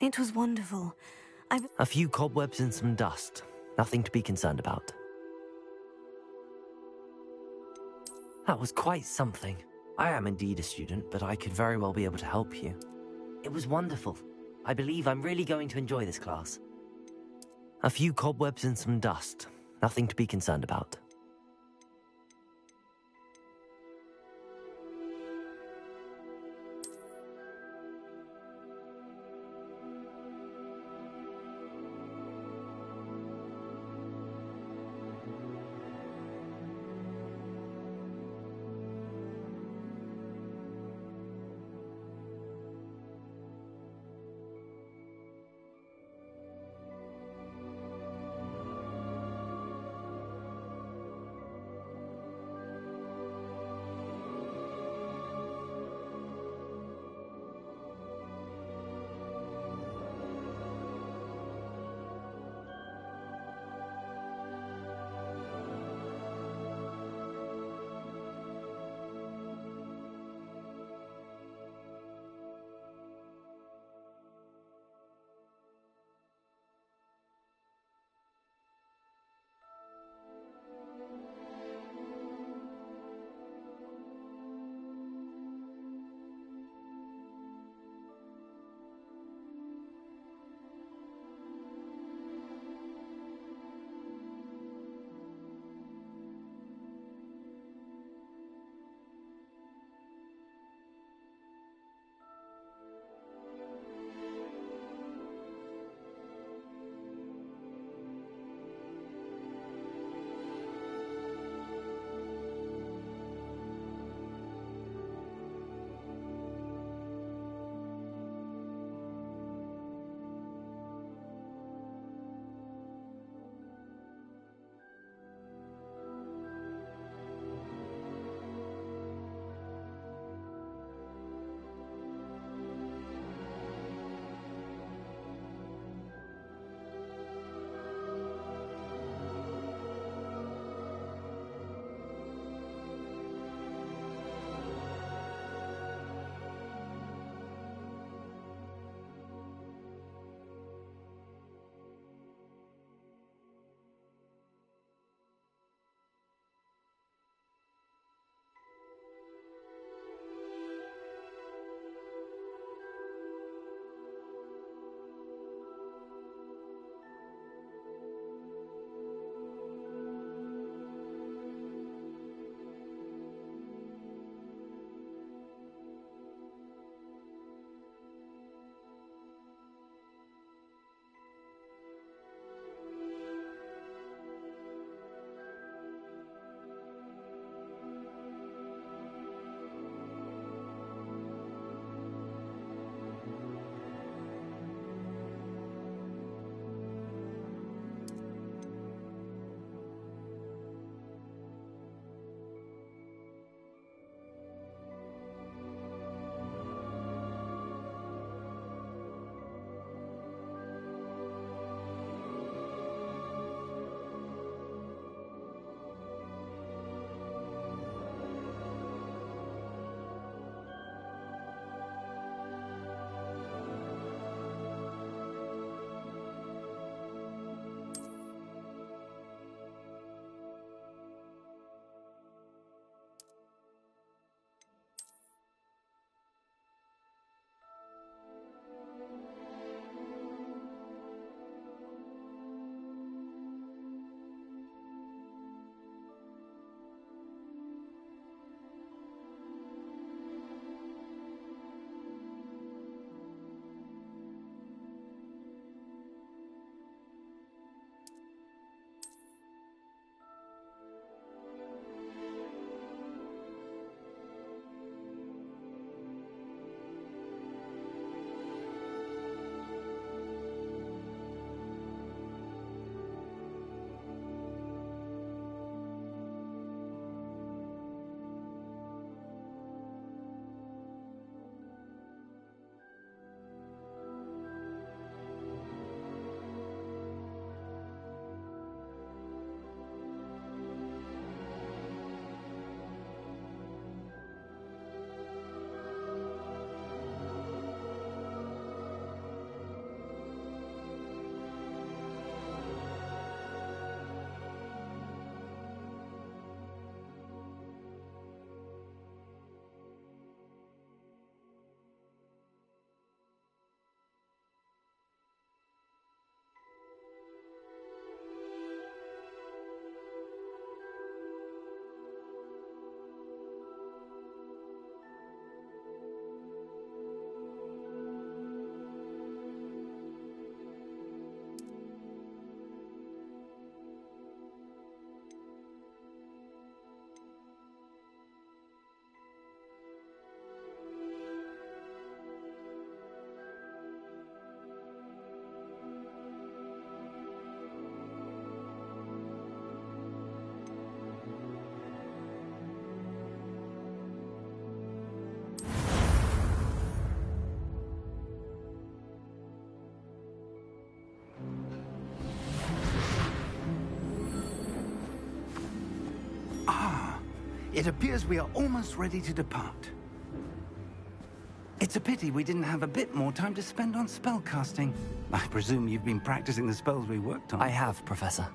It was wonderful. A few cobwebs and some dust. Nothing to be concerned about. That was quite something. I am indeed a student, but I could very well be able to help you. It was wonderful. I believe I'm really going to enjoy this class. A few cobwebs and some dust. Nothing to be concerned about. It appears we are almost ready to depart. It's a pity we didn't have a bit more time to spend on spellcasting. I presume you've been practicing the spells we worked on. I have, Professor.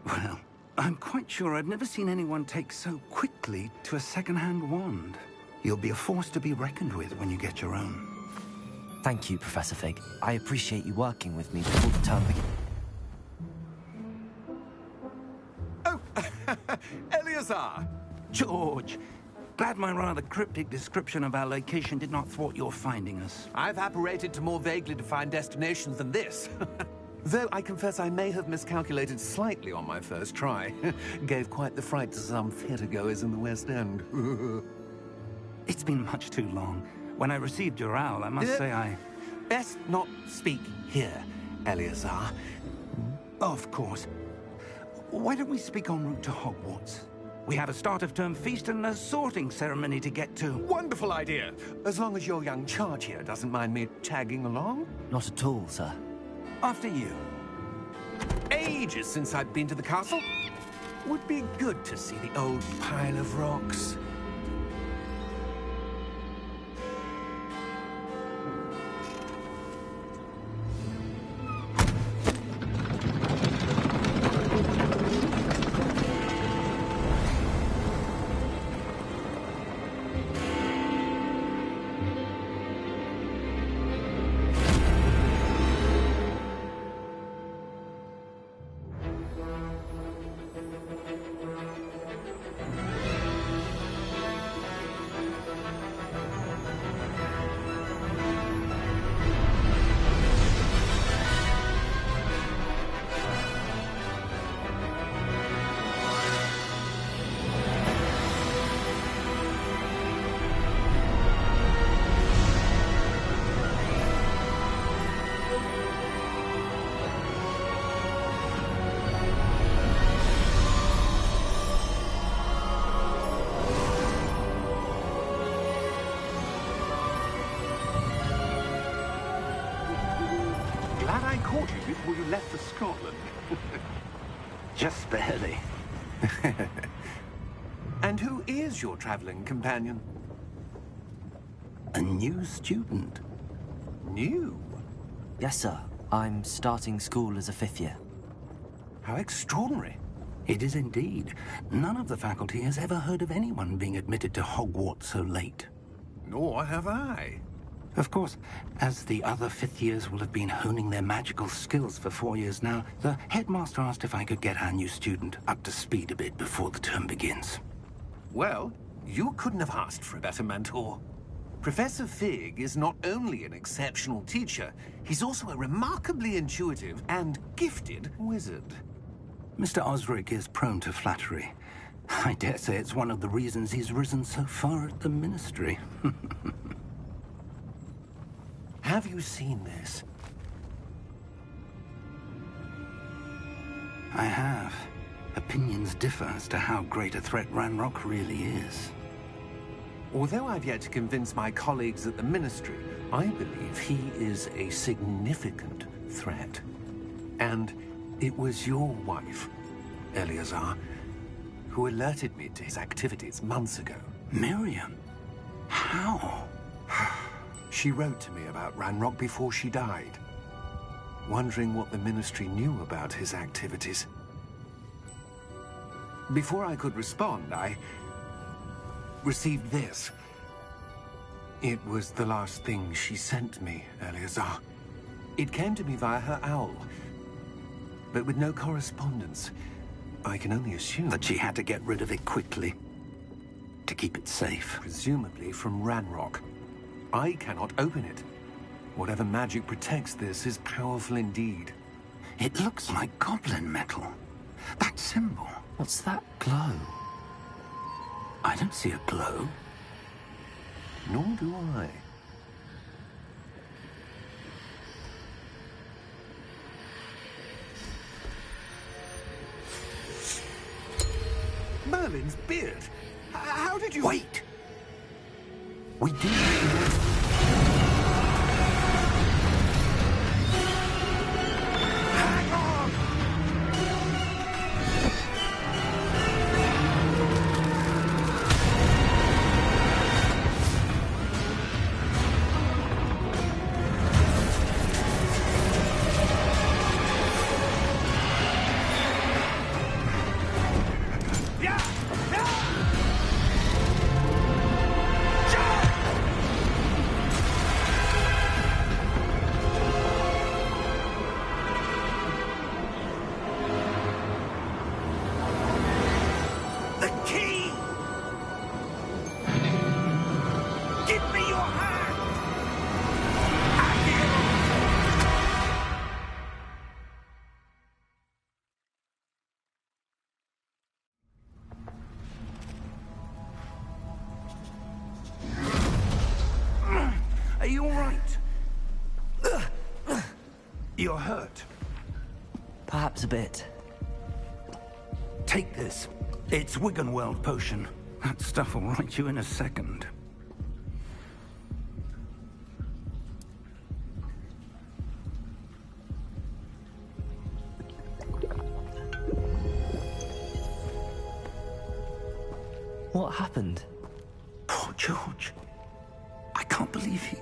Well, I'm quite sure I've never seen anyone take so quickly to a second-hand wand. You'll be a force to be reckoned with when you get your own. Thank you, Professor Fig. I appreciate you working with me before the term begins. Oh, Eleazar! George! Glad my rather cryptic description of our location did not thwart your finding us. I've apparated to more vaguely defined destinations than this. Though I confess I may have miscalculated slightly on my first try. Gave quite the fright to some theatre-goers in the West End. It's been much too long. When I received your owl, I must say I... Best not speak here, Eleazar. Of course. Why don't we speak en route to Hogwarts? We have a start-of-term feast and a sorting ceremony to get to. Wonderful idea! As long as your young charge here doesn't mind me tagging along. Not at all, sir. After you. Ages since I've been to the castle. Would be good to see the old pile of rocks. Glad I caught you before you left for Scotland. Just barely. And who is your traveling companion? A new student. New? Yes, sir. I'm starting school as a 5th year. How extraordinary. It is indeed. None of the faculty has ever heard of anyone being admitted to Hogwarts so late. Nor have I. Of course, as the other 5th years will have been honing their magical skills for 4 years now, the headmaster asked if I could get our new student up to speed a bit before the term begins. Well, you couldn't have asked for a better mentor. Professor Fig is not only an exceptional teacher, he's also a remarkably intuitive and gifted wizard. Mr. Osric is prone to flattery. I dare say it's one of the reasons he's risen so far at the Ministry. Have you seen this? I have. Opinions differ as to how great a threat Ranrock really is. Although I've yet to convince my colleagues at the Ministry, I believe he is a significant threat. And it was your wife, Eleazar, who alerted me to his activities months ago. Miriam? How? She wrote to me about Ranrock before she died, wondering what the Ministry knew about his activities. Before I could respond, I received this. It was the last thing she sent me, Eleazar. It came to me via her owl, but with no correspondence. I can only assume That she had to get rid of it quickly, to keep it safe. presumably from Ranrock. I cannot open it. Whatever magic protects this is powerful indeed. It looks like goblin metal. That symbol. What's that glow? I don't see a glow. Nor do I. Merlin's beard. How did you... Wait! We did. Hang on! You're hurt. Perhaps a bit. Take this. It's Wiggenweld potion. That stuff will right you in a second. What happened? Poor George. I can't believe he...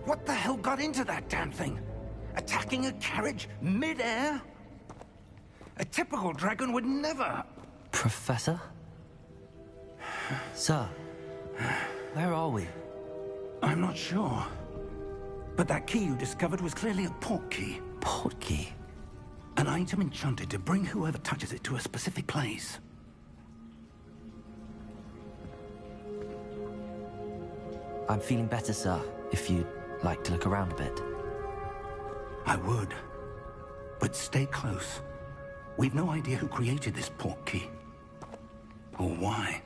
What the hell got into that damn thing? Attacking a carriage mid-air? A typical dragon would never... Professor? Sir, where are we? I'm not sure. But that key you discovered was clearly a port key. Port key? An item enchanted to bring whoever touches it to a specific place. I'm feeling better, sir, if you'd like to look around a bit. I would. But stay close. We've no idea who created this port key. Or why.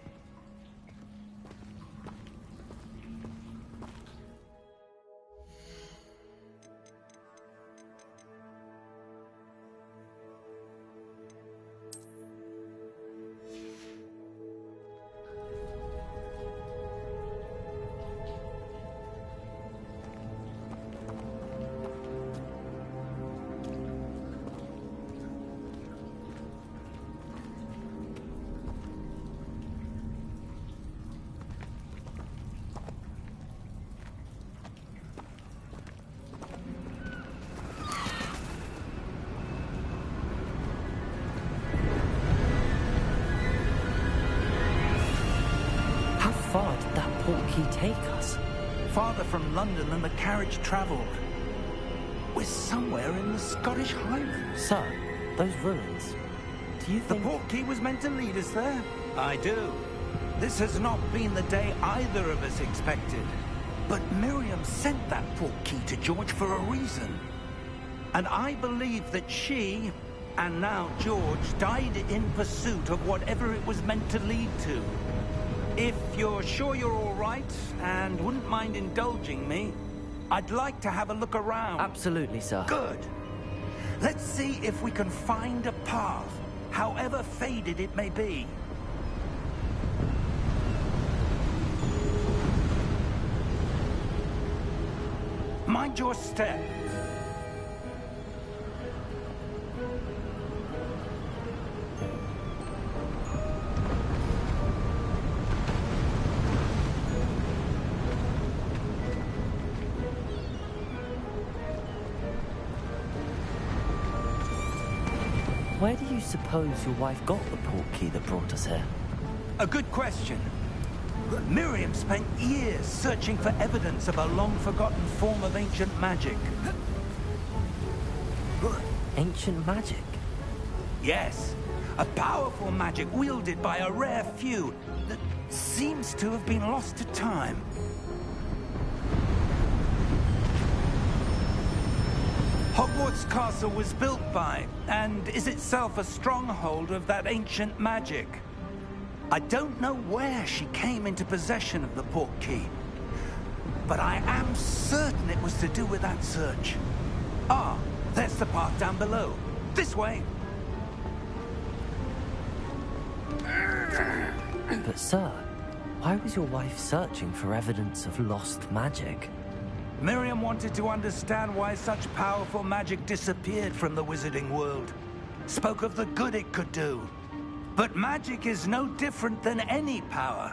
How far did that port key take us? Farther from London than the carriage travelled. We're somewhere in the Scottish Highlands. Sir, those ruins. Do you The think... port key was meant to lead us there? I do. This has not been the day either of us expected. But Miriam sent that port key to George for a reason. And I believe that she, and now George, died in pursuit of whatever it was meant to lead to. If you're sure you're all right, and wouldn't mind indulging me, I'd like to have a look around. Absolutely, sir. Good. Let's see if we can find a path, however faded it may be. Mind your step. Where do you suppose your wife got the port key that brought us here? A good question. Miriam spent years searching for evidence of a long-forgotten form of ancient magic. Ancient magic? Yes, a powerful magic wielded by a rare few that seems to have been lost to time. Hogwarts Castle was built by, and is itself a stronghold of that ancient magic. I don't know where she came into possession of the port key, but I am certain it was to do with that search. Ah, there's the path down below. This way. But sir, why was your wife searching for evidence of lost magic? Miriam wanted to understand why such powerful magic disappeared from the wizarding world. Spoke of the good it could do. But magic is no different than any power.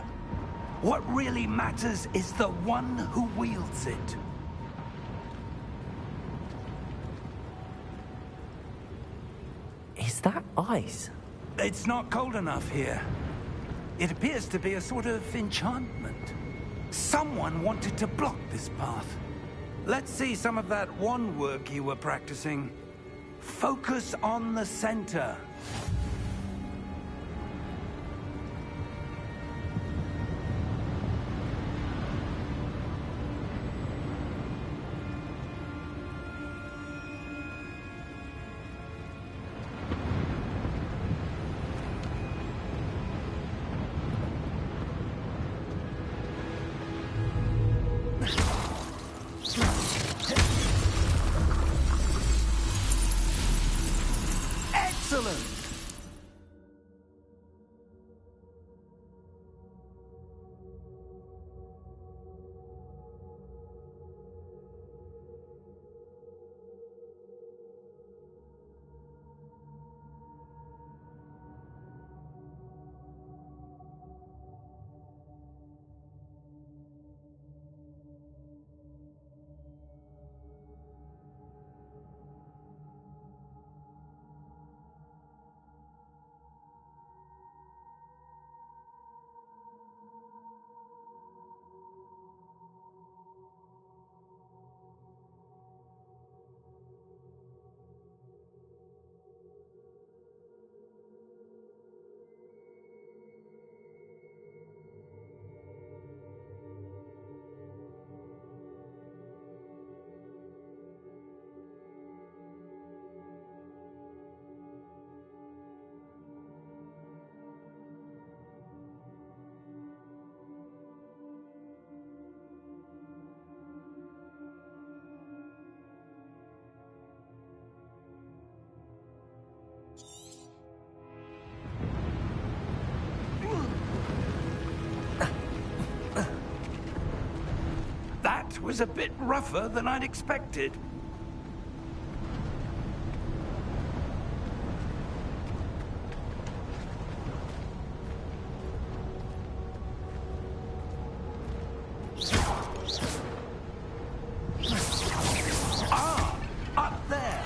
What really matters is the one who wields it. Is that ice? It's not cold enough here. It appears to be a sort of enchantment. Someone wanted to block this path. Let's see some of that wand work you were practicing. Focus on the center. Excellent! That was a bit rougher than I'd expected. Ah, up there.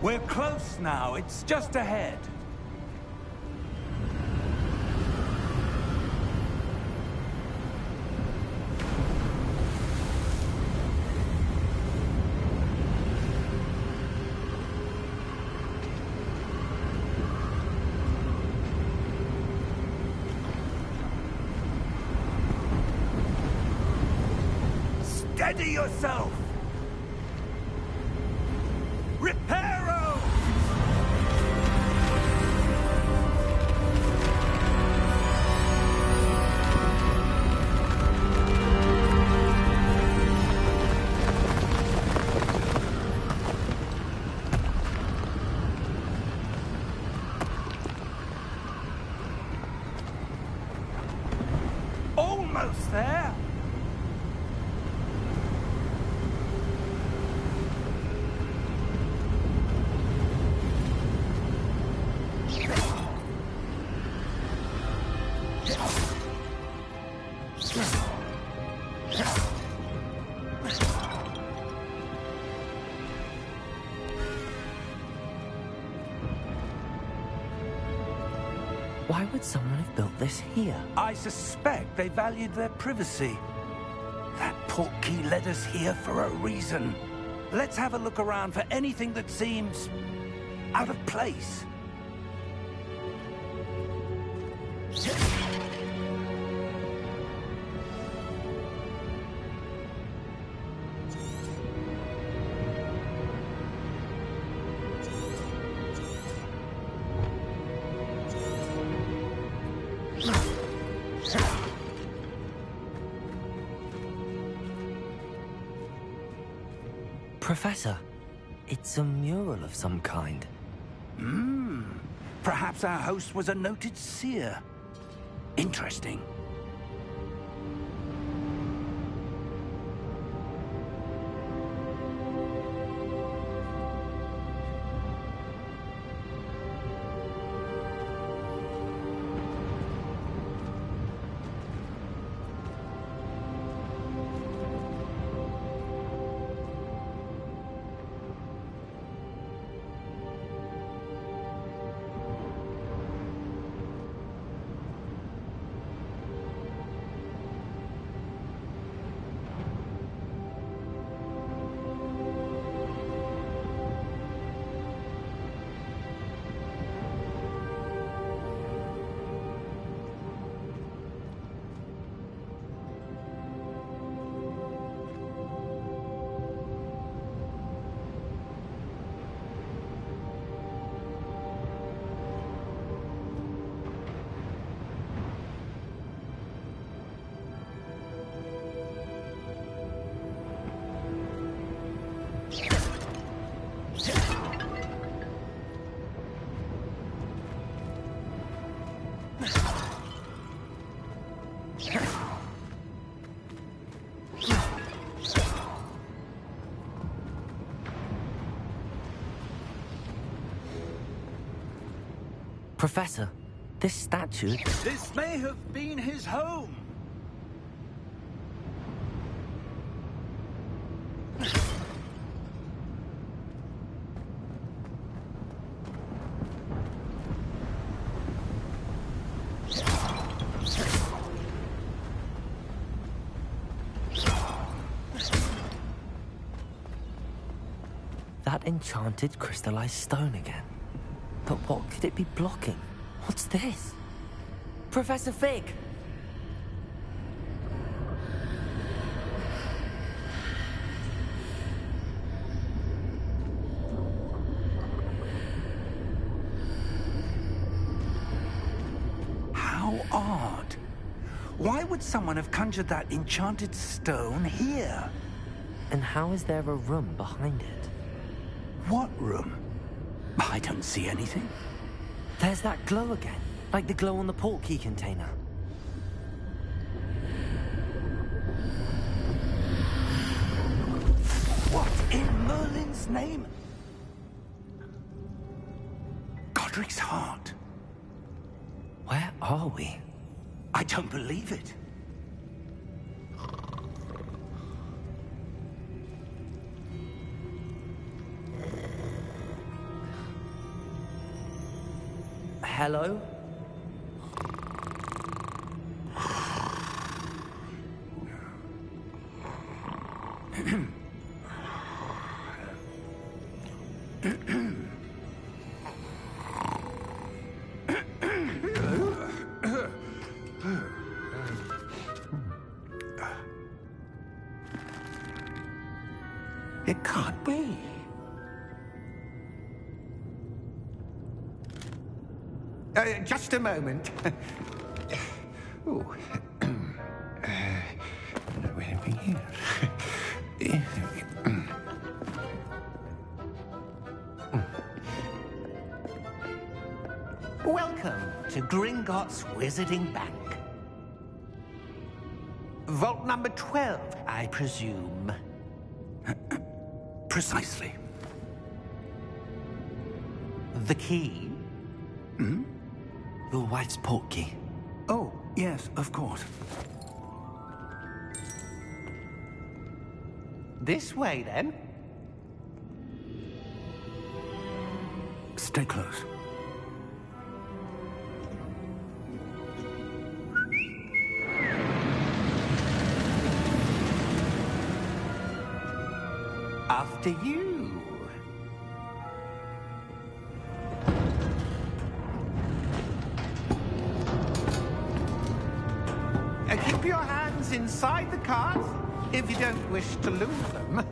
We're close now. It's just ahead. Steady yourself! Reparo! Almost there! Why would someone have built this here? I suspect they valued their privacy. That portkey led us here for a reason. Let's have a look around for anything that seems out of place. Professor, it's a mural of some kind. Perhaps our host was a noted seer. Interesting. Professor, this statue... This may have been his home. That enchanted crystallized stone again. But what could it be blocking? What's this? Professor Fig! How odd. Why would someone have conjured that enchanted stone here? And how is there a room behind it? What room? I don't see anything. There's that glow again, like the glow on the portkey container. What in Merlin's name? Godric's heart. Where are we? I don't believe it. Hello? It can't be. Just a moment. Oh. Anything here? Welcome to Gringotts Wizarding Bank. Vault number 12, I presume. Precisely. The key? Your wife's portkey. Oh, yes, of course. This way, then. Stay close. After you. Keep your hands inside the cart if you don't wish to lose them.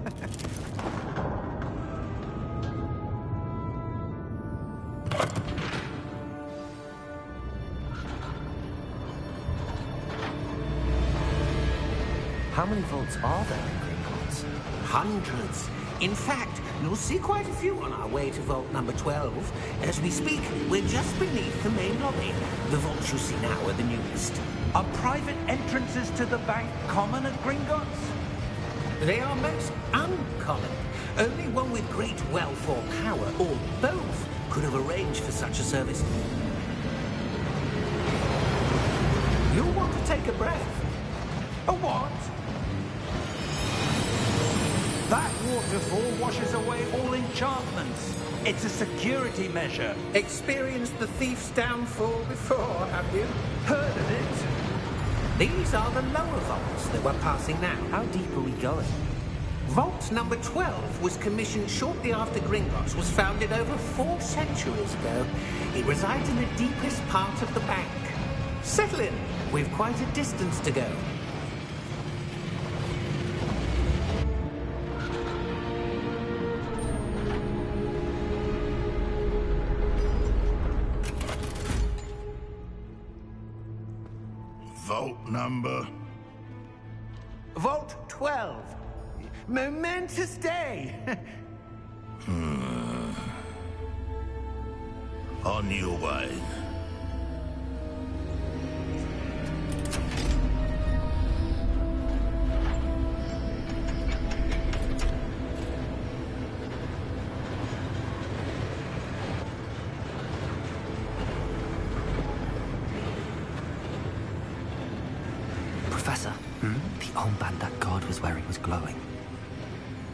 How many vaults are there in Gringotts? Hundreds. In fact, you'll see quite a few on our way to vault number 12. As we speak, we're just beneath the main lobby. The vaults you see now are the newest. Are private entrances to the bank common at Gringotts? They are most uncommon. Only one with great wealth or power, or both, could have arranged for such a service. You'll want to take a breath. A what? That waterfall washes away all enchantments. It's a security measure. Experienced the thief's downfall before, have you? Heard of it? These are the lower vaults that we're passing now. How deep are we going? Vault number 12 was commissioned shortly after Gringotts was founded over 4 centuries ago. It resides in the deepest part of the bank. Settle in. We've quite a distance to go. Vault number? Vault 12. Momentous day. On your way. Professor, the armband that guard was wearing was glowing.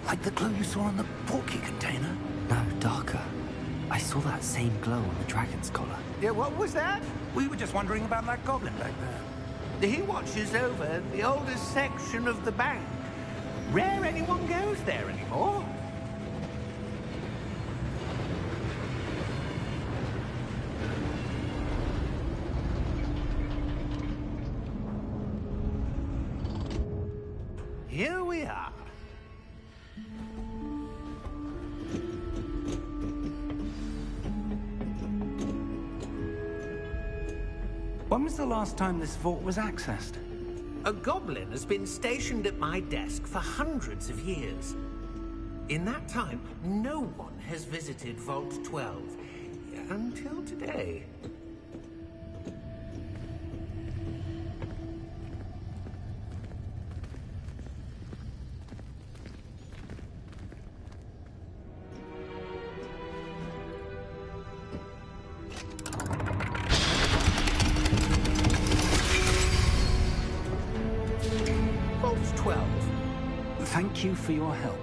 Like the glow you saw on the portkey container? No, darker. I saw that same glow on the dragon's collar. Yeah, what was that? We were just wondering about that goblin back there. He watches over the oldest section of the bank. Rare anyone goes there anymore. Here we are. When was the last time this vault was accessed? A goblin has been stationed at my desk for hundreds of years. In that time, no one has visited Vault 12. Until today. Vault 12. Thank you for your help.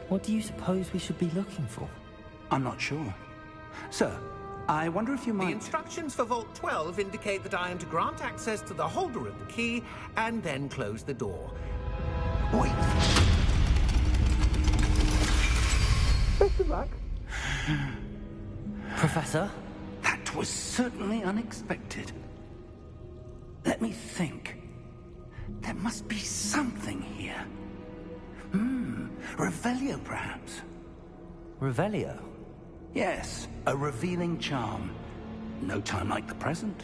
What do you suppose we should be looking for? I'm not sure. Sir, I wonder if you The might... instructions for Vault 12 indicate that I am to grant access to the holder of the key and then close the door. Wait! Best of luck. Professor? That was certainly unexpected. Let me think. There must be something here. Revelio, perhaps? Revelio? Yes, a revealing charm. No time like the present.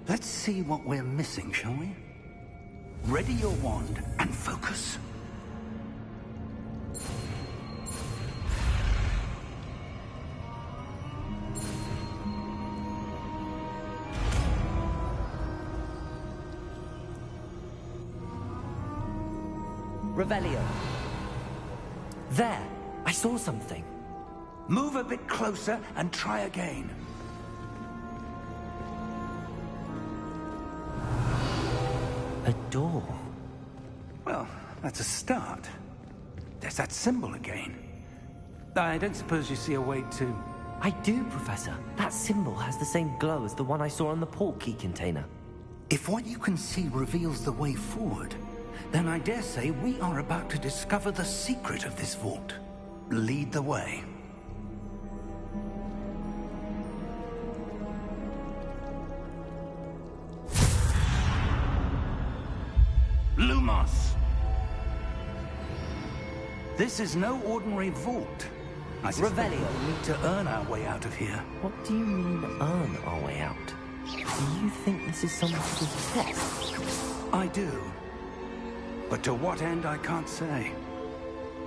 Let's see what we're missing, shall we? Ready your wand and focus. Revelio. There! I saw something. Move a bit closer and try again. A door. Well, that's a start. There's that symbol again. I don't suppose you see a way to... I do, Professor. That symbol has the same glow as the one I saw on the portkey container. If what you can see reveals the way forward, then I dare say we are about to discover the secret of this vault. Lead the way. Lumos! This is no ordinary vault. I suspect Revelio. we need to earn our way out of here. What do you mean, earn our way out? Do you think this is some sort of test? I do. But to what end, I can't say.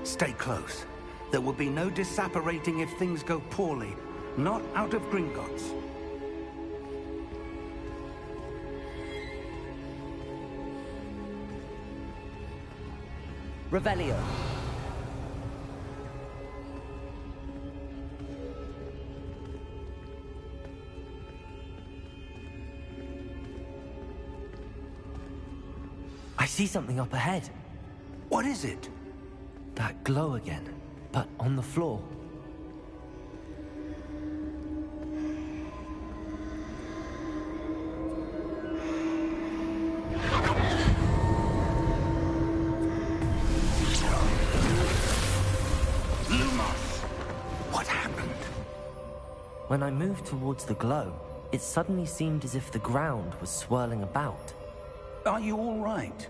Stay close. There will be no disapparating if things go poorly. Not out of Gringotts. Revelio. I see something up ahead. What is it? That glow again, but on the floor. Lumos! What happened? When I moved towards the glow, it suddenly seemed as if the ground was swirling about. Are you all right?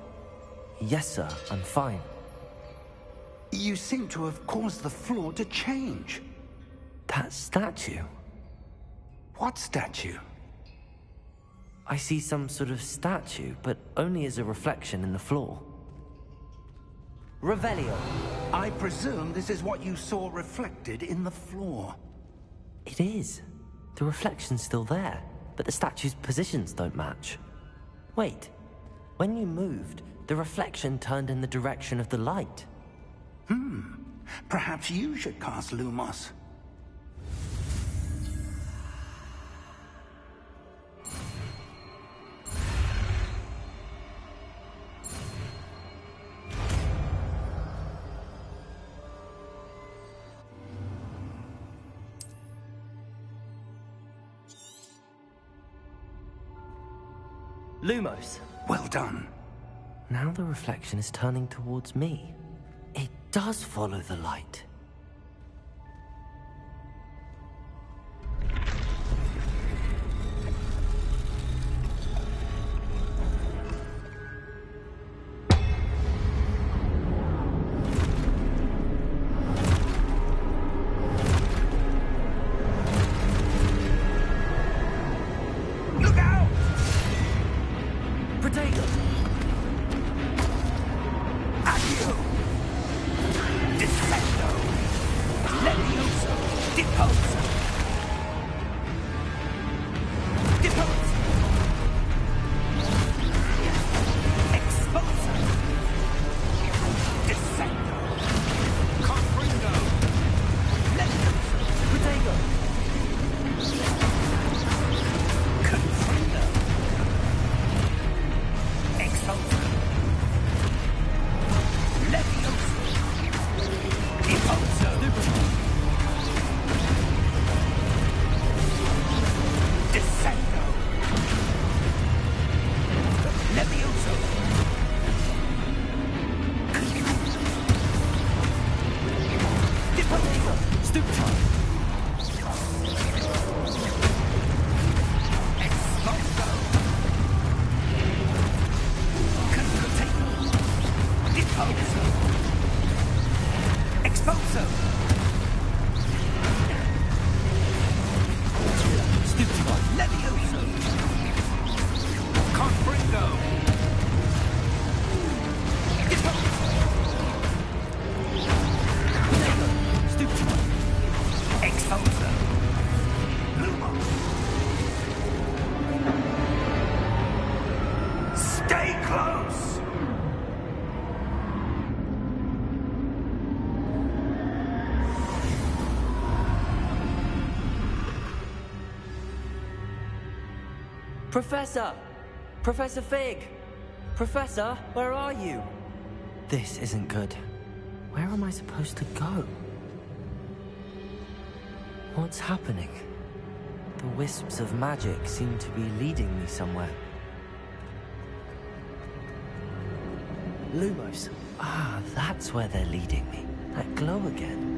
Yes, sir, I'm fine. You seem to have caused the floor to change. That statue? What statue? I see some sort of statue, but only as a reflection in the floor. Revelio. I presume this is what you saw reflected in the floor. It is. The reflection's still there. but the statue's positions don't match. Wait, when you moved, the reflection turned in the direction of the light. Perhaps you should cast Lumos. Lumos. Well done. Now the reflection is turning towards me. It does follow the light. Look out! Protego! Accio! Descendo! Levioso! Deposa! Deposa! Exposa! Descendo! Confringo! Levioso! Protego! Confringo! Exposa! Levioso! Deposa! Descendo! Levioso! Deposa! Stupefy! Exposo! Confringo! Deposa! Exposo! Stupefy! Levioso! Confringo! Deposa! Stupefy! Exposo! Lumos! Stay close! Professor! Professor Fig! Professor, where are you? This isn't good. Where am I supposed to go? What's happening? The wisps of magic seem to be leading me somewhere. Lumos. Ah, that's where they're leading me. That glow again.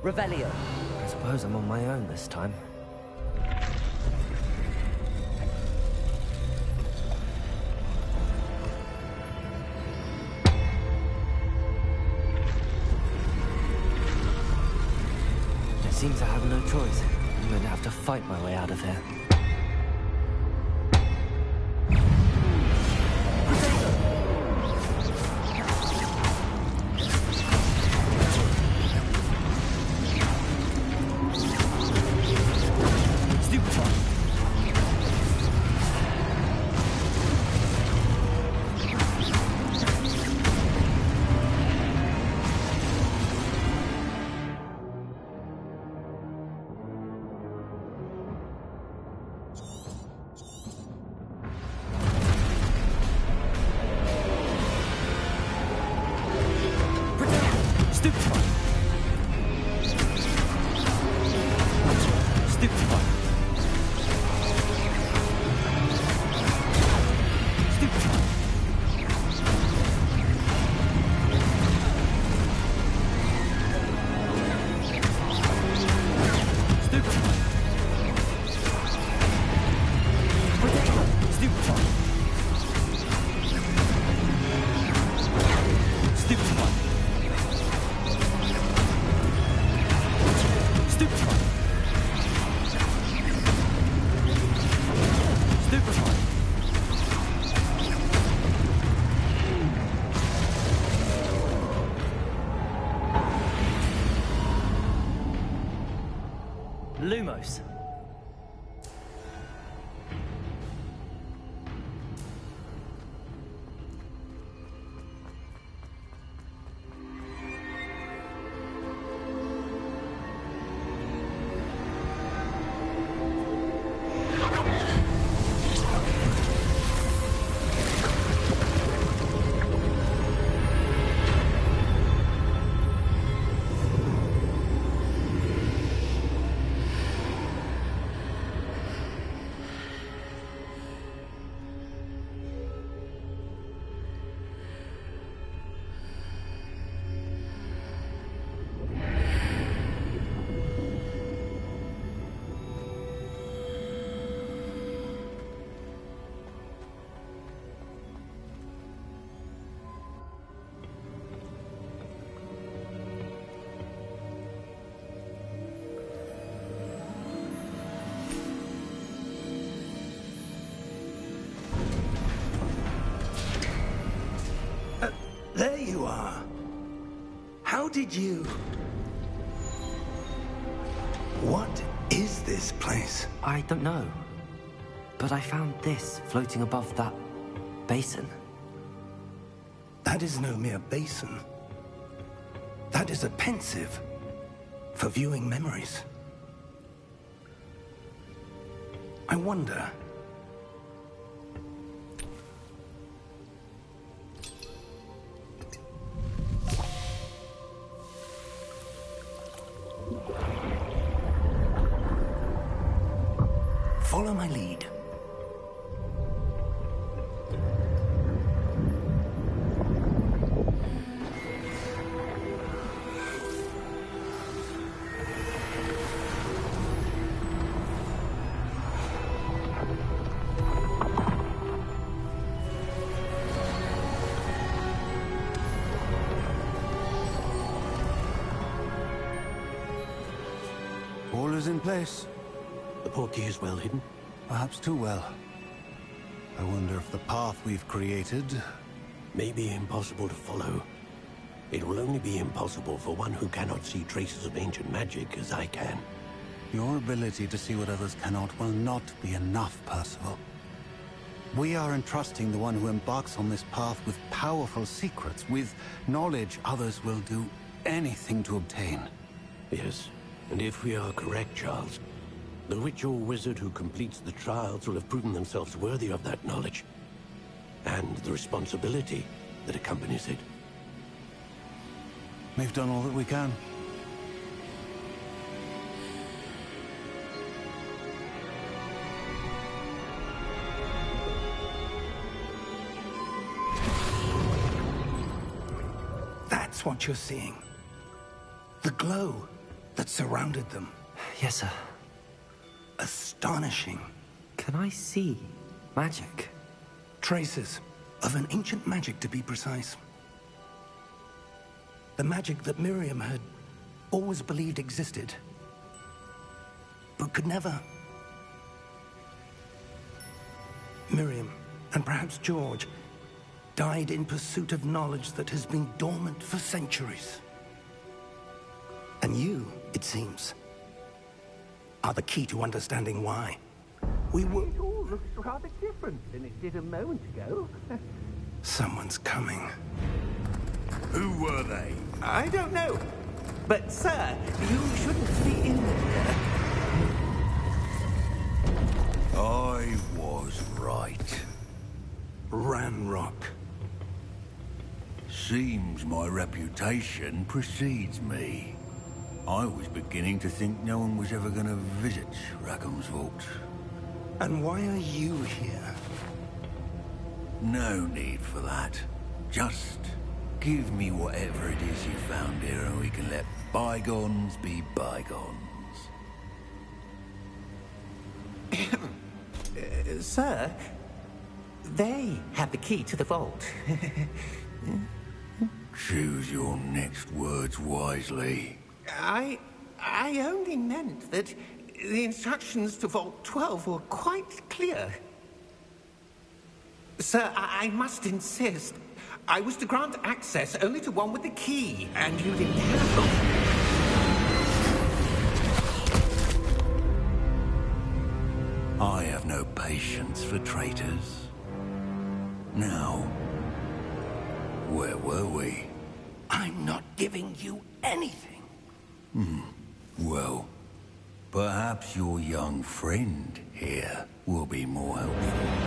Revelio. I suppose I'm on my own this time. It seems I have no choice. I'm going to have to fight my way out of here. Lumos. There you are. How did you... What is this place? I don't know. But I found this floating above that basin. That is no mere basin. That is a pensive for viewing memories. I wonder... Follow my lead. All is in place. The portkey is well hidden? Perhaps too well. I wonder if the path we've created... May be impossible to follow. It will only be impossible for one who cannot see traces of ancient magic as I can. Your ability to see what others cannot will not be enough, Percival. We are entrusting the one who embarks on this path with powerful secrets, with knowledge others will do anything to obtain. Yes, and if we are correct, Charles, the witch or wizard who completes the trials will have proven themselves worthy of that knowledge, and the responsibility that accompanies it. We've done all that we can. That's what you're seeing. The glow that surrounded them. Yes, sir. Astonishing. Can I see magic? Traces of an ancient magic, to be precise. The magic that Miriam had always believed existed, but could never. Miriam, and perhaps George, died in pursuit of knowledge that has been dormant for centuries. And you, it seems, are the key to understanding why. We were... It all looks rather different than it did a moment ago. Someone's coming. Who were they? I don't know. But, sir, you shouldn't be in there. I was right. Ranrock. Seems my reputation precedes me. I was beginning to think no one was ever going to visit Rackham's vault. And why are you here? No need for that. Just give me whatever it is you found here and we can let bygones be bygones. Sir, they have the key to the vault. Choose your next words wisely. I only meant that the instructions to Vault 12 were quite clear. Sir, I must insist. I was to grant access only to one with the key, and you didn't have them. patience for traitors. Now, where were we? I'm not giving you anything. Well, perhaps your young friend here will be more helpful.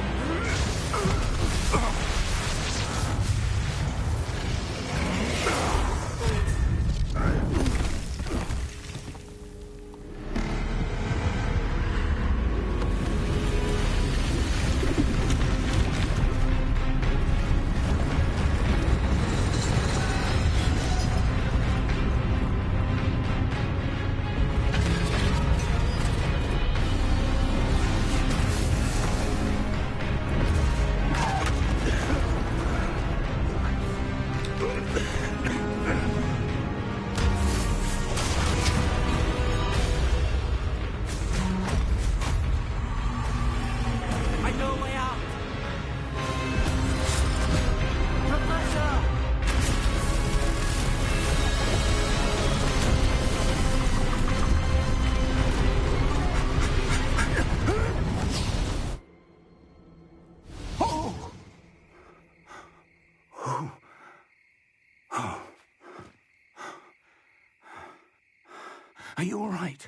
Are you all right?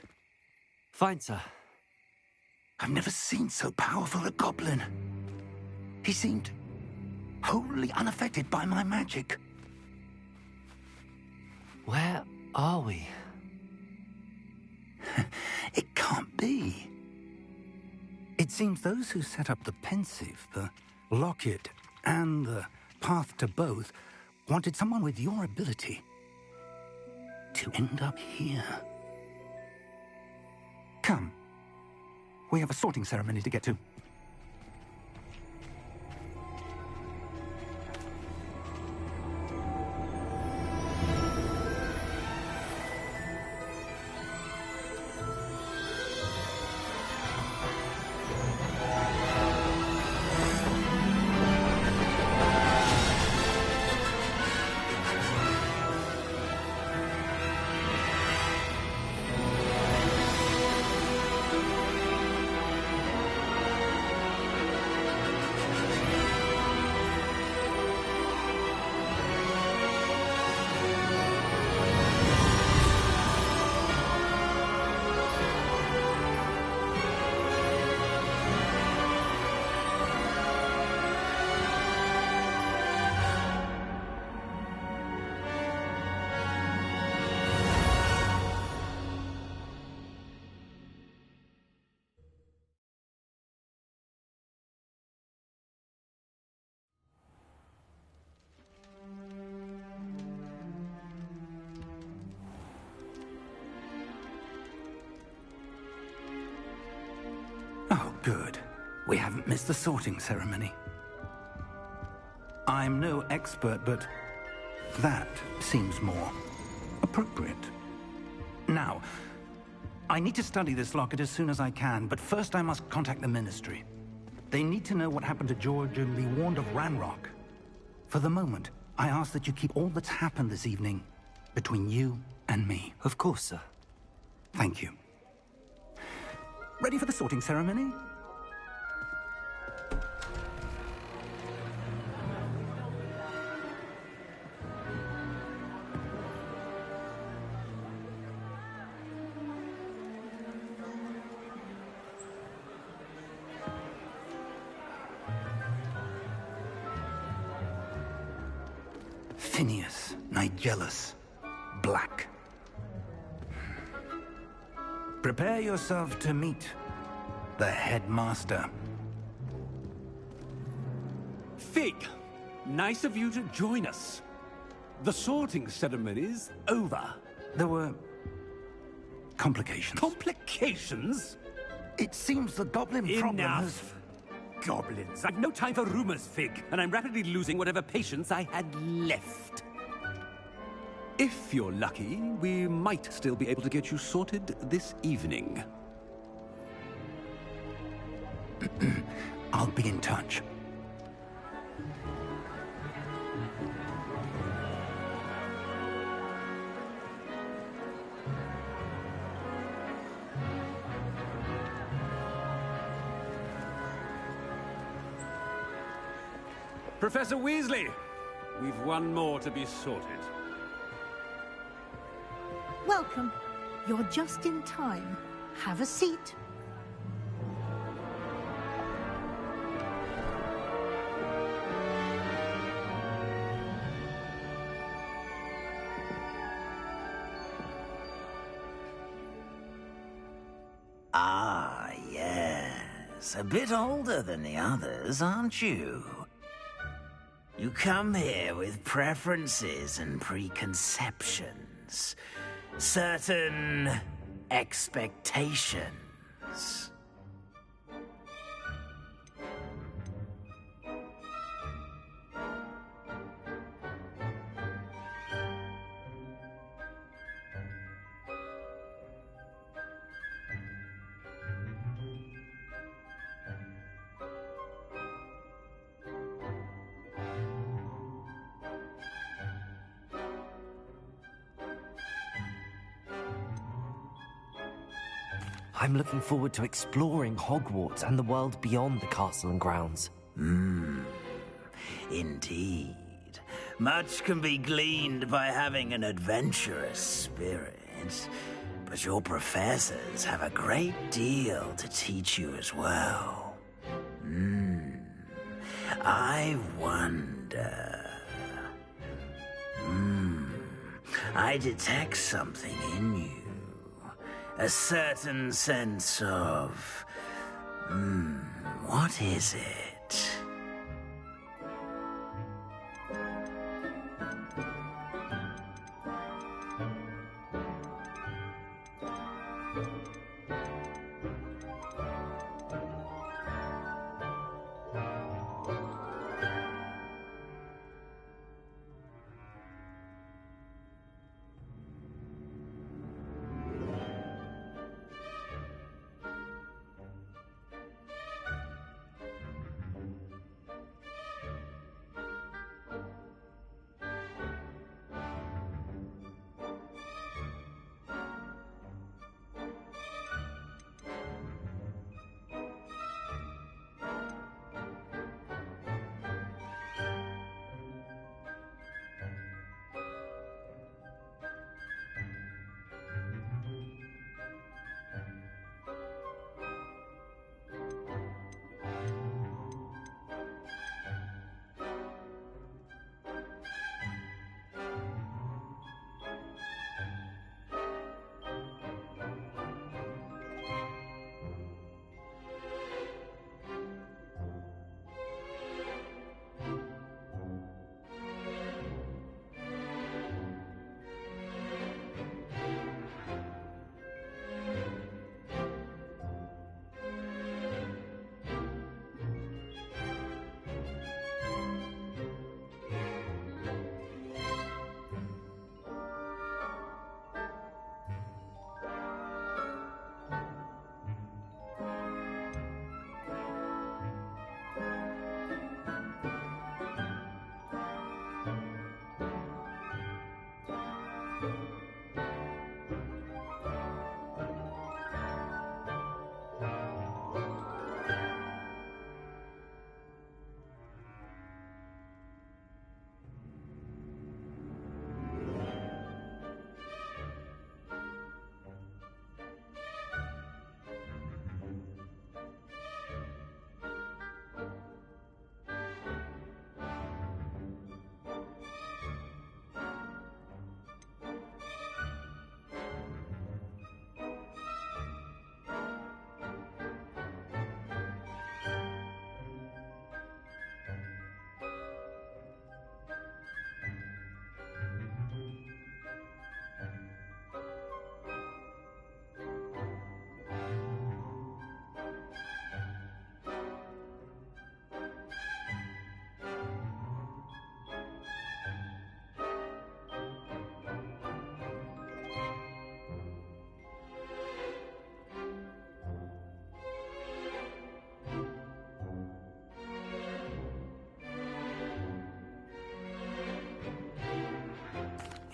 Fine, sir. I've never seen so powerful a goblin. He seemed wholly unaffected by my magic. Where are we? It can't be. It seems those who set up the pensive, the locket, and the path to both wanted someone with your ability to end up here. Come. We have a sorting ceremony to get to. Oh, good. We haven't missed the sorting ceremony. I'm no expert, but that seems more appropriate. Now, I need to study this locket as soon as I can, but first I must contact the Ministry. They need to know what happened to George and be warned of Ranrock. For the moment, I ask that you keep all that's happened this evening between you and me. Of course, sir. Thank you. Ready for the sorting ceremony? Phineas, Nigellus, Black. Prepare yourself to meet the headmaster. Fig, nice of you to join us. The sorting ceremony's over. There were complications. Complications? It seems the goblin problem has... Enough. Goblins. I've no time for rumors, Fig, and I'm rapidly losing whatever patience I had left. If you're lucky, we might still be able to get you sorted this evening. I'll be in touch. Professor Weasley! We've one more to be sorted. Welcome. You're just in time. Have a seat. Ah, yes. A bit older than the others, aren't you? You come here with preferences and preconceptions. Certain expectations. I'm looking forward to exploring Hogwarts and the world beyond the castle and grounds. Indeed. Much can be gleaned by having an adventurous spirit, but your professors have a great deal to teach you as well. I wonder... I detect something in you. A certain sense of... what is it?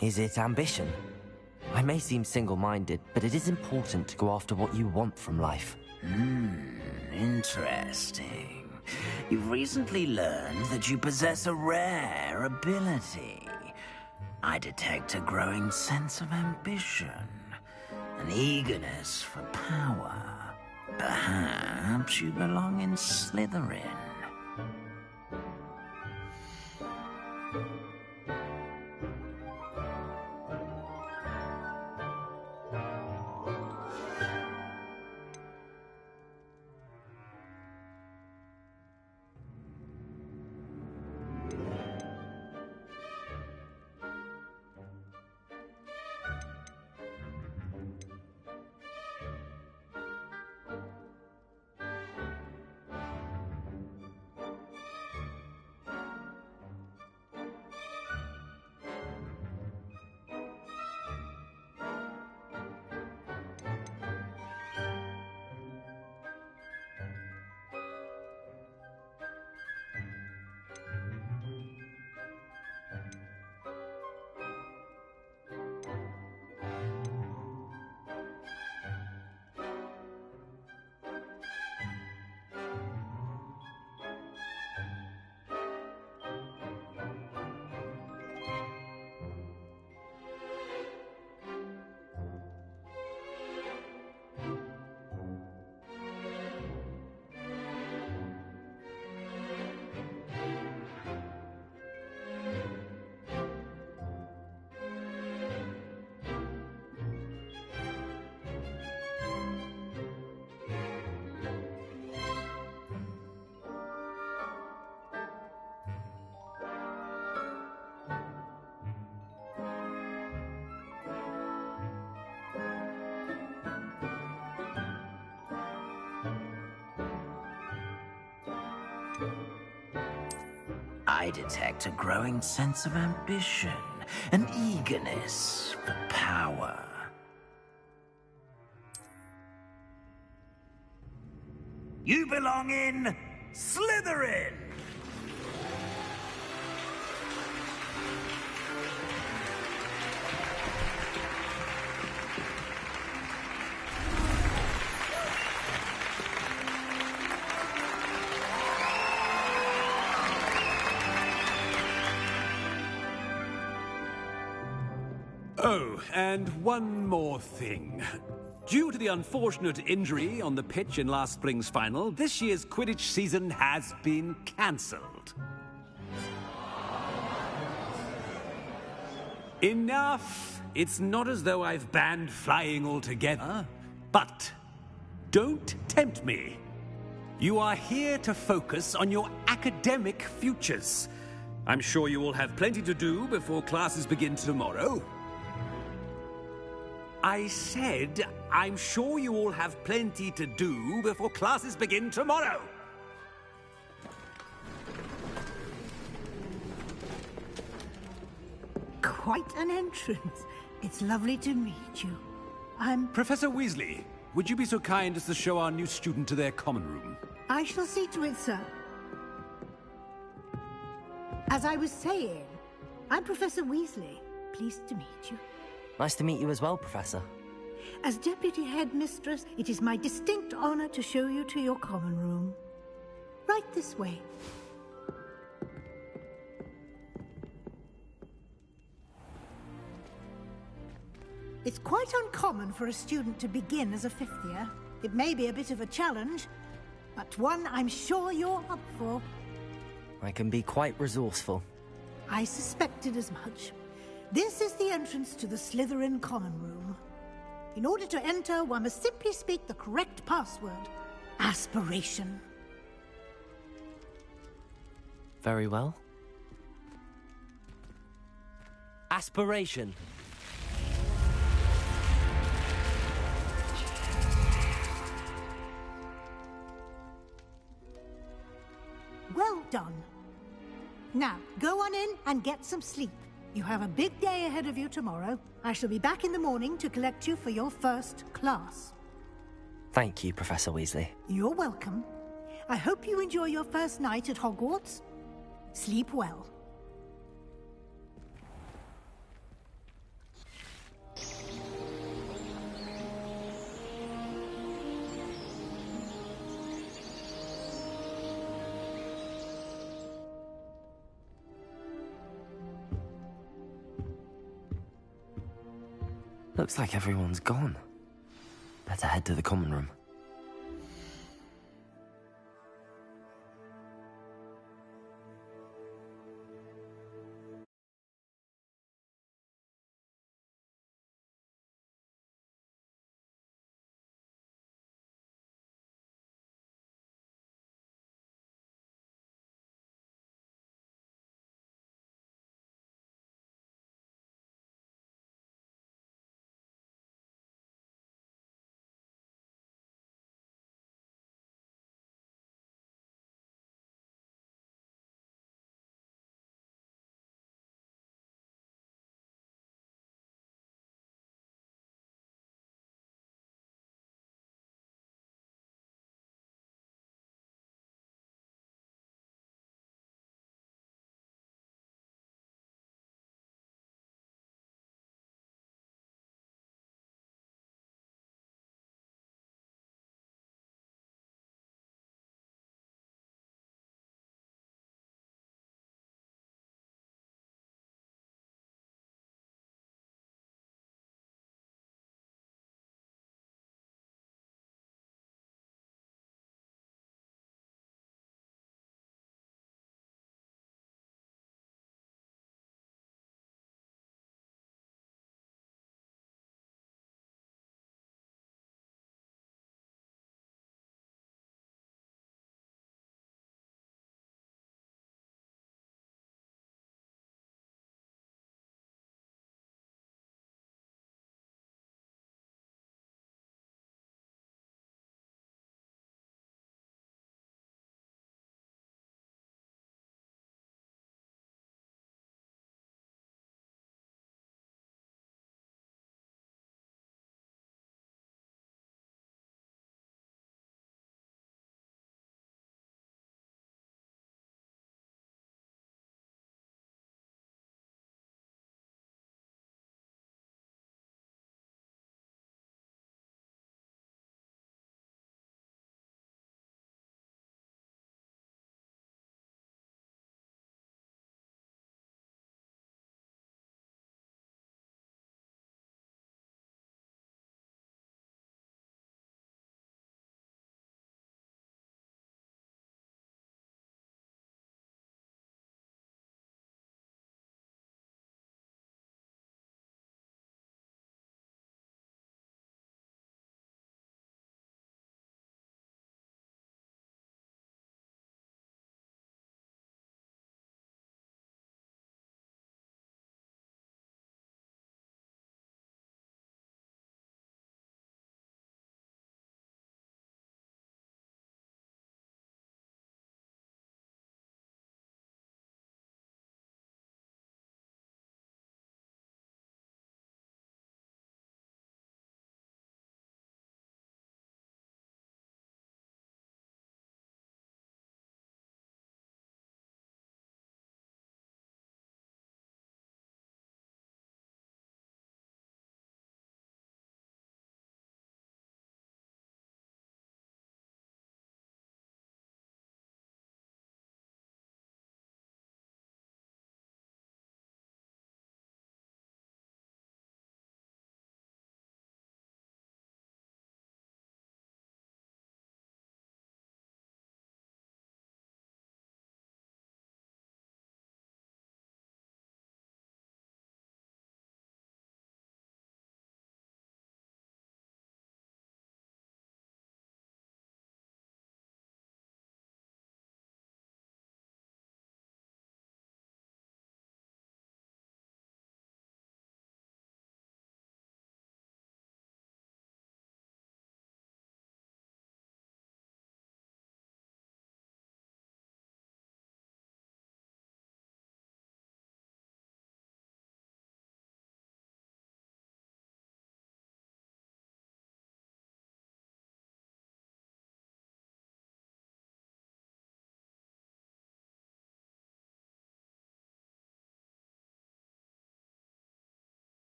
Is it ambition? I may seem single-minded, but it is important to go after what you want from life. Interesting. You've recently learned that you possess a rare ability. I detect a growing sense of ambition, an eagerness for power. Perhaps you belong in Slytherin. I detect a growing sense of ambition, an eagerness for power. You belong in Slytherin! Oh, and one more thing. Due to the unfortunate injury on the pitch in last spring's final, this year's Quidditch season has been cancelled. Enough! It's not as though I've banned flying altogether. But don't tempt me. You are here to focus on your academic futures. I'm sure you will have plenty to do before classes begin tomorrow. I said, I'm sure you all have plenty to do before classes begin tomorrow. Quite an entrance. It's lovely to meet you. I'm... Professor Weasley, would you be so kind as to show our new student to their common room? I shall see to it, sir. As I was saying, I'm Professor Weasley. Pleased to meet you. Nice to meet you as well, Professor. As Deputy Headmistress, it is my distinct honor to show you to your common room. Right this way. It's quite uncommon for a student to begin as a fifth year. It may be a bit of a challenge, but one I'm sure you're up for. I can be quite resourceful. I suspected as much. This is the entrance to the Slytherin common room. In order to enter, one must simply speak the correct password. Aspiration. Very well. Aspiration. Well done. Now, go on in and get some sleep. You have a big day ahead of you tomorrow. I shall be back in the morning to collect you for your first class. Thank you, Professor Weasley. You're welcome. I hope you enjoy your first night at Hogwarts. Sleep well. Looks like everyone's gone. Better head to the common room.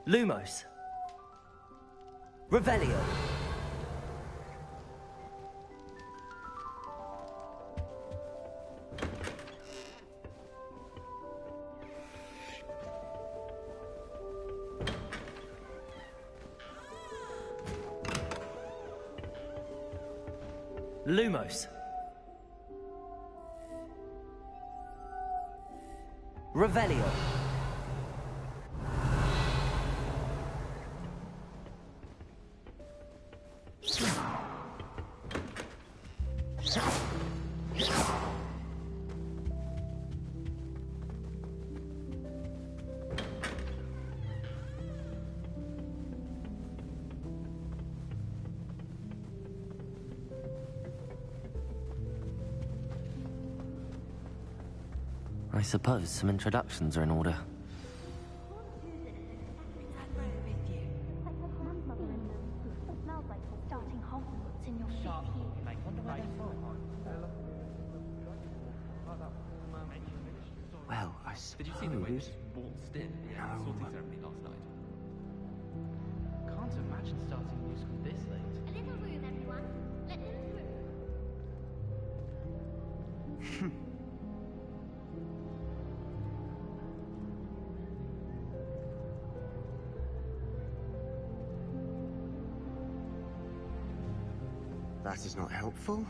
Lumos. Revelio. Lumos. Revelio. I suppose some introductions are in order. Well, I suppose... Did you see the way they waltzed in at the sorting ceremony last night? Can't imagine starting a musical this late. A little room, everyone. Let them through. That is not helpful.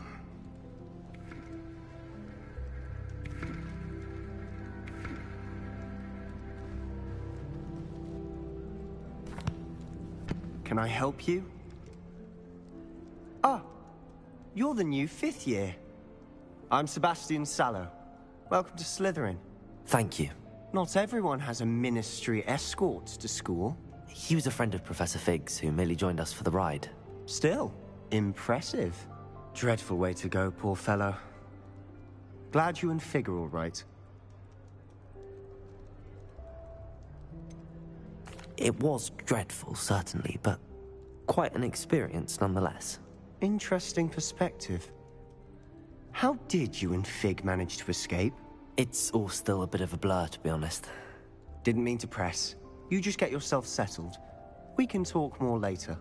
Can I help you? Ah, you're the new 5th year. I'm Sebastian Sallow. Welcome to Slytherin. Thank you. Not everyone has a ministry escort to school. He was a friend of Professor Fig's who merely joined us for the ride. Still, impressive. Dreadful way to go, poor fellow. Glad you and Fig are all right. It was dreadful, certainly, but quite an experience nonetheless. Interesting perspective. How did you and Fig manage to escape? It's all still a bit of a blur, to be honest. Didn't mean to press. You just get yourself settled. We can talk more later.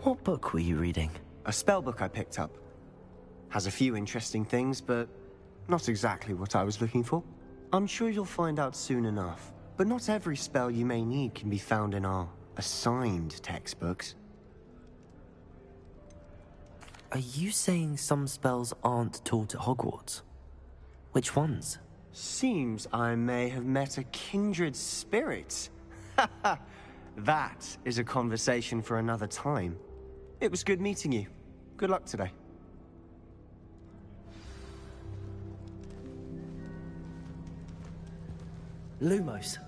What book were you reading? A spell book I picked up. Has a few interesting things, but not exactly what I was looking for. I'm sure you'll find out soon enough. But not every spell you may need can be found in our assigned textbooks. Are you saying some spells aren't taught at Hogwarts? Which ones? Seems I may have met a kindred spirit. That is a conversation for another time. It was good meeting you. Good luck today. Lumos.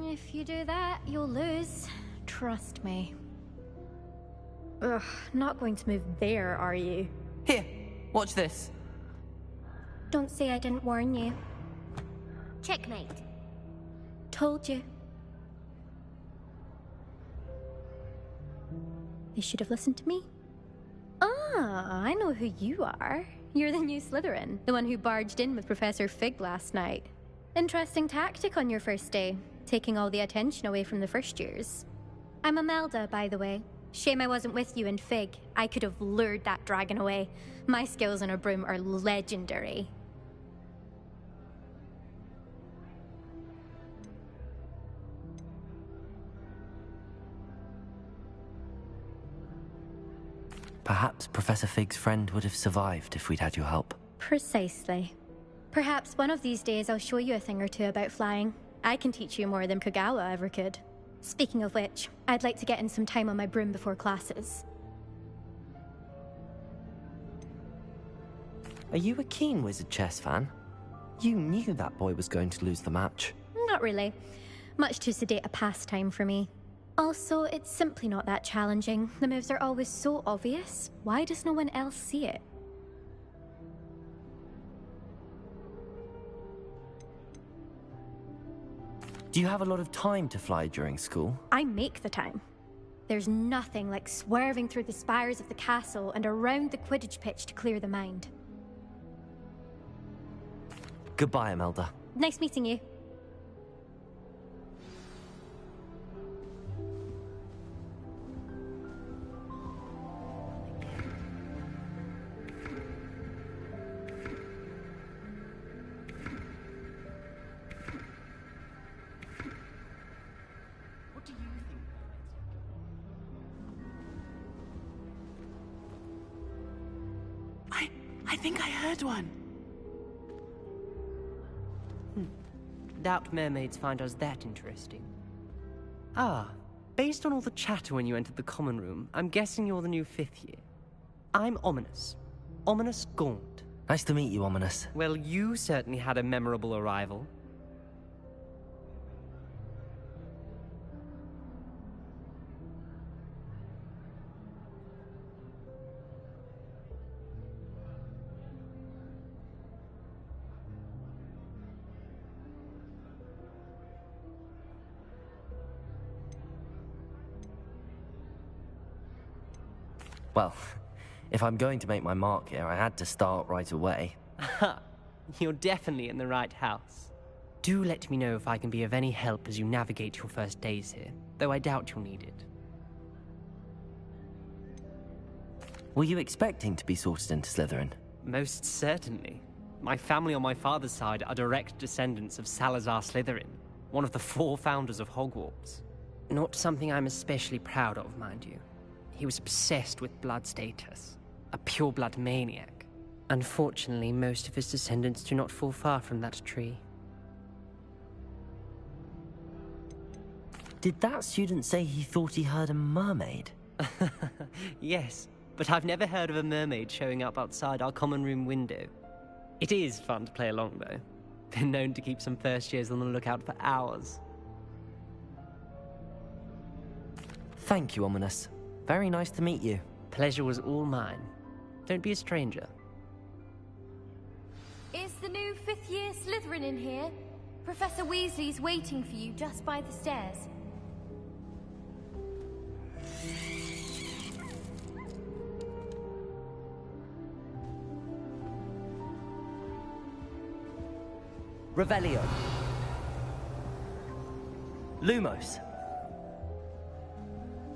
If you do that, you'll lose. Trust me. Ugh, not going to move there, are you? Here, watch this. Don't say I didn't warn you. Checkmate. Told you. You should have listened to me. Ah, I know who you are. You're the new Slytherin, the one who barged in with Professor Fig last night. Interesting tactic on your first day, taking all the attention away from the first years. I'm Imelda, by the way. Shame I wasn't with you and Fig. I could have lured that dragon away. My skills on a broom are legendary. Perhaps Professor Fig's friend would have survived if we'd had your help. Precisely. Perhaps one of these days I'll show you a thing or two about flying. I can teach you more than Kogawa ever could. Speaking of which, I'd like to get in some time on my broom before classes. Are you a keen Wizard Chess fan? You knew that boy was going to lose the match. Not really. Much too sedate a pastime for me. Also, it's simply not that challenging. The moves are always so obvious. Why does no one else see it? Do you have a lot of time to fly during school? I make the time. There's nothing like swerving through the spires of the castle and around the Quidditch pitch to clear the mind. Goodbye, Imelda. Nice meeting you. I think I heard one. Doubt mermaids find us that interesting. Ah, based on all the chatter when you entered the common room, I'm guessing you're the new 5th year. I'm Ominous. Ominous Gaunt. Nice to meet you, Ominous. Well, you certainly had a memorable arrival. Well, if I'm going to make my mark here, I had to start right away. Ha! You're definitely in the right house. Do let me know if I can be of any help as you navigate your first days here, though I doubt you'll need it. Were you expecting to be sorted into Slytherin? Most certainly. My family on my father's side are direct descendants of Salazar Slytherin, one of the 4 founders of Hogwarts. Not something I'm especially proud of, mind you. He was obsessed with blood status, a pure-blood maniac. Unfortunately, most of his descendants do not fall far from that tree. Did that student say he thought he heard a mermaid? Yes, but I've never heard of a mermaid showing up outside our common room window. It is fun to play along, though. Been known to keep some first years on the lookout for hours. Thank you, Ominous. Very nice to meet you. Pleasure was all mine. Don't be a stranger. Is the new 5th year Slytherin in here? Professor Weasley's waiting for you just by the stairs. Revelio. Lumos.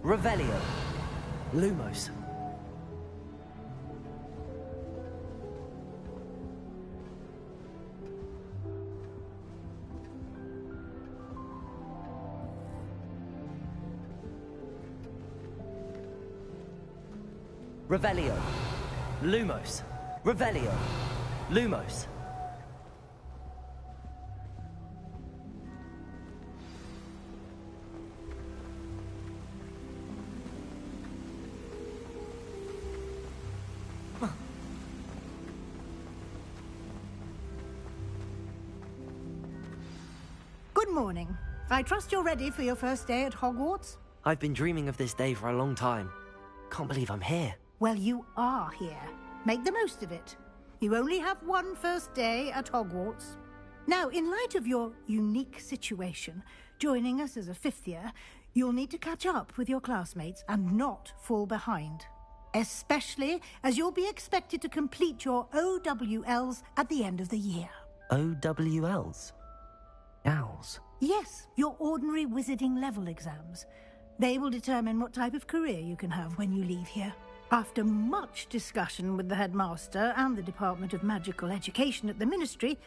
Revelio. Lumos. Revelio. Lumos. Revelio. Lumos. Good morning. I trust you're ready for your first day at Hogwarts? I've been dreaming of this day for a long time. Can't believe I'm here. Well, you are here. Make the most of it. You only have one first day at Hogwarts. Now, in light of your unique situation, joining us as a 5th year, you'll need to catch up with your classmates and not fall behind. Especially as you'll be expected to complete your OWLs at the end of the year. OWLs? Owls? Yes, your ordinary wizarding level exams. They will determine what type of career you can have when you leave here. After much discussion with the headmaster and the Department of Magical Education at the Ministry,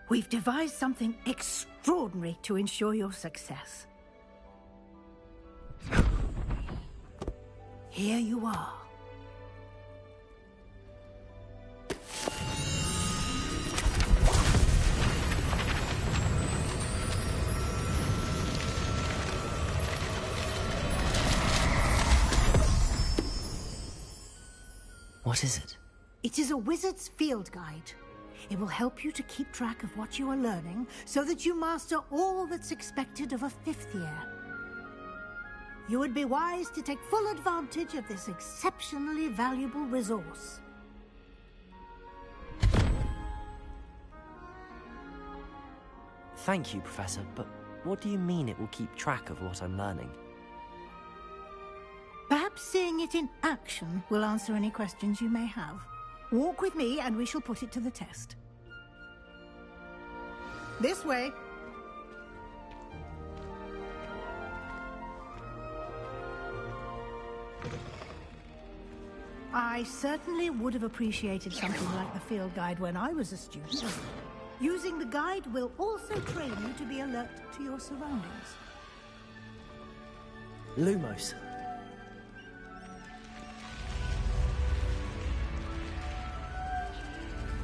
we've devised something extraordinary to ensure your success. Here you are. What is it? It is a wizard's field guide. It will help you to keep track of what you are learning so that you master all that's expected of a 5th year. You would be wise to take full advantage of this exceptionally valuable resource. Thank you, Professor, but What do you mean it will keep track of what I'm learning? Perhaps seeing it in action will answer any questions you may have. Walk with me and we shall put it to the test. This way. I certainly would have appreciated something like the field guide when I was a student. Using the guide will also train you to be alert to your surroundings. Lumos.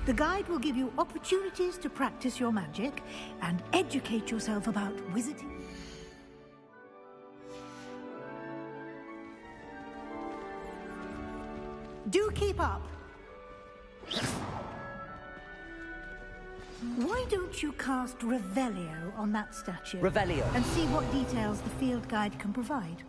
The guide will give you opportunities to practice your magic and educate yourself about wizarding. Do keep up. Why don't you cast Revelio on that statue? Revelio. And see what details the field guide can provide.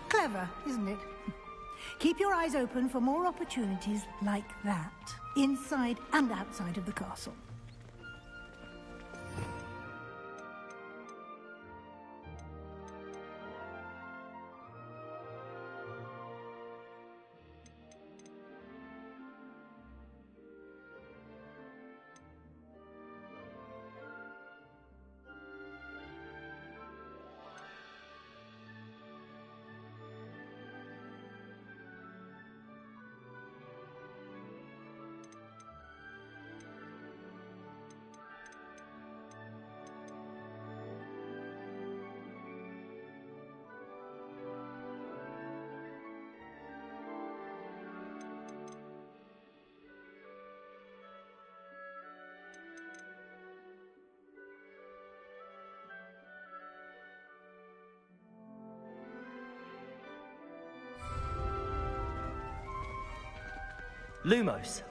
Clever, isn't it? Keep your eyes open for more opportunities like that, inside and outside of the castle. Lumos.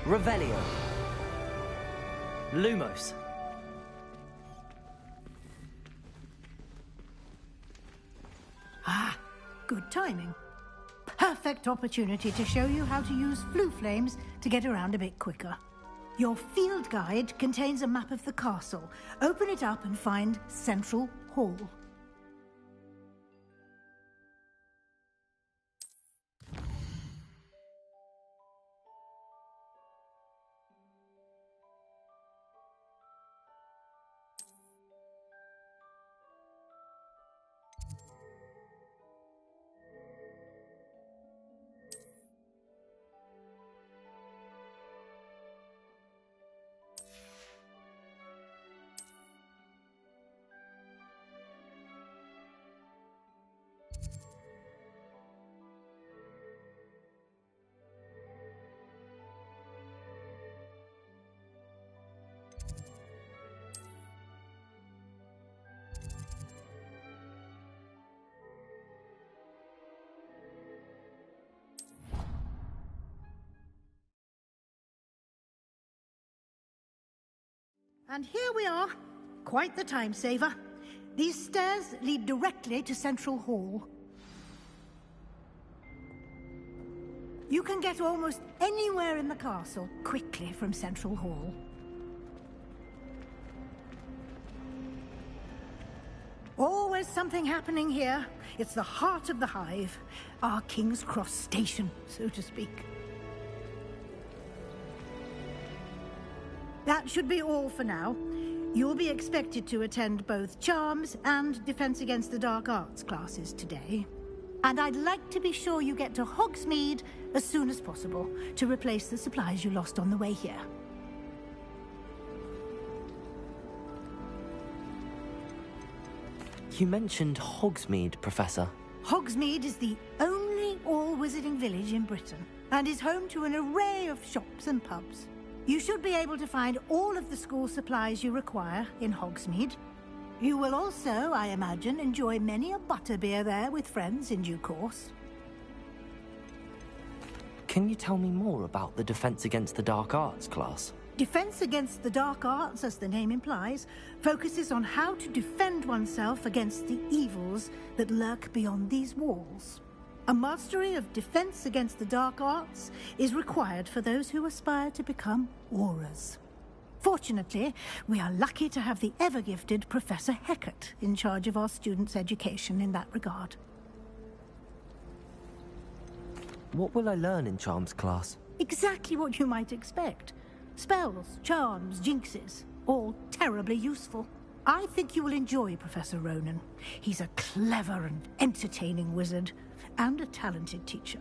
Revelio. Lumos. Ah, good timing. Perfect opportunity to show you how to use flue flames to get around a bit quicker. Your field guide contains a map of the castle. Open it up and find Central Hall. And here we are. Quite the time saver. These stairs lead directly to Central Hall. You can get almost anywhere in the castle quickly from Central Hall. Always something happening here. It's the heart of the hive. Our King's Cross station, so to speak. That should be all for now. You'll be expected to attend both Charms and Defense Against the Dark Arts classes today. And I'd like to be sure you get to Hogsmeade as soon as possible to replace the supplies you lost on the way here. You mentioned Hogsmeade, Professor. Hogsmeade is the only all-wizarding village in Britain and is home to an array of shops and pubs. You should be able to find all of the school supplies you require in Hogsmeade. You will also, I imagine, enjoy many a butterbeer there with friends in due course. Can you tell me more about the Defense Against the Dark Arts class? Defense Against the Dark Arts, as the name implies, focuses on how to defend oneself against the evils that lurk beyond these walls. A mastery of Defense Against the Dark Arts is required for those who aspire to become Aurors. Fortunately, we are lucky to have the ever-gifted Professor Hecat in charge of our students' education in that regard. What will I learn in Charms class? Exactly what you might expect. Spells, charms, jinxes, all terribly useful. I think you will enjoy Professor Ronan. He's a clever and entertaining wizard, and a talented teacher.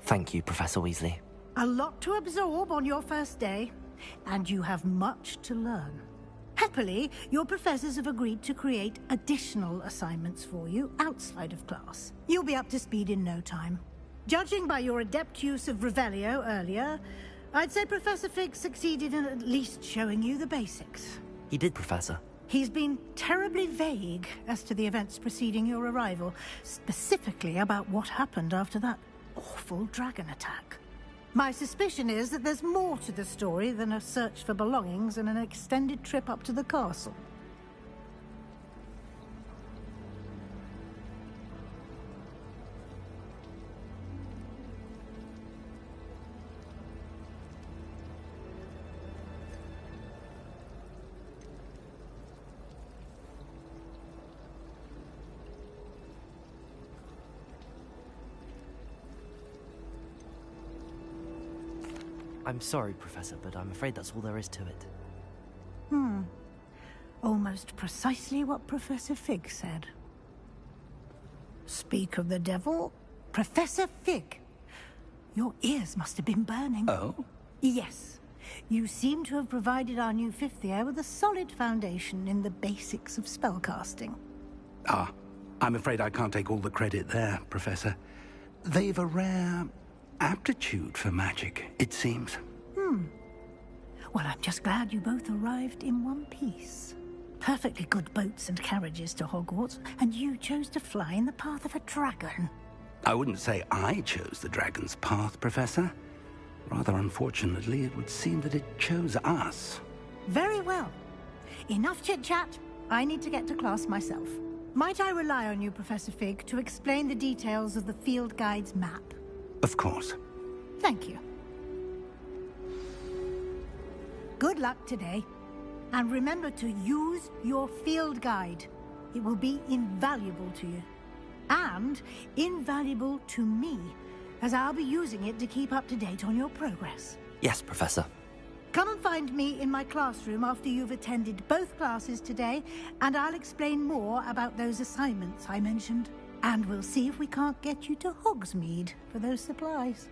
Thank you, Professor Weasley. A lot to absorb on your first day, and you have much to learn. Happily, your professors have agreed to create additional assignments for you outside of class. You'll be up to speed in no time. Judging by your adept use of Revelio earlier, I'd say Professor Fig succeeded in at least showing you the basics. He did, Professor. He's been terribly vague as to the events preceding your arrival, specifically about what happened after that awful dragon attack. My suspicion is that there's more to the story than a search for belongings and an extended trip up to the castle. I'm sorry, Professor, but I'm afraid that's all there is to it. Almost precisely what Professor Fig said. Speak of the devil, Professor Fig. Your ears must have been burning. Oh? Yes. You seem to have provided our new fifth year with a solid foundation in the basics of spellcasting. Ah, I'm afraid I can't take all the credit there, Professor. They've a rare aptitude for magic, it seems. Well, I'm just glad you both arrived in one piece. Perfectly good boats and carriages to Hogwarts, and you chose to fly in the path of a dragon. I wouldn't say I chose the dragon's path, Professor. Rather unfortunately, it would seem that it chose us. Very well. Enough chit-chat. I need to get to class myself. Might I rely on you, Professor Fig, to explain the details of the field guide's map? Of course. Thank you. Good luck today. And remember to use your field guide. It will be invaluable to you. And invaluable to me, as I'll be using it to keep up to date on your progress. Yes, Professor. Come and find me in my classroom after you've attended both classes today, and I'll explain more about those assignments I mentioned. And we'll see if we can't get you to Hogsmeade for those supplies.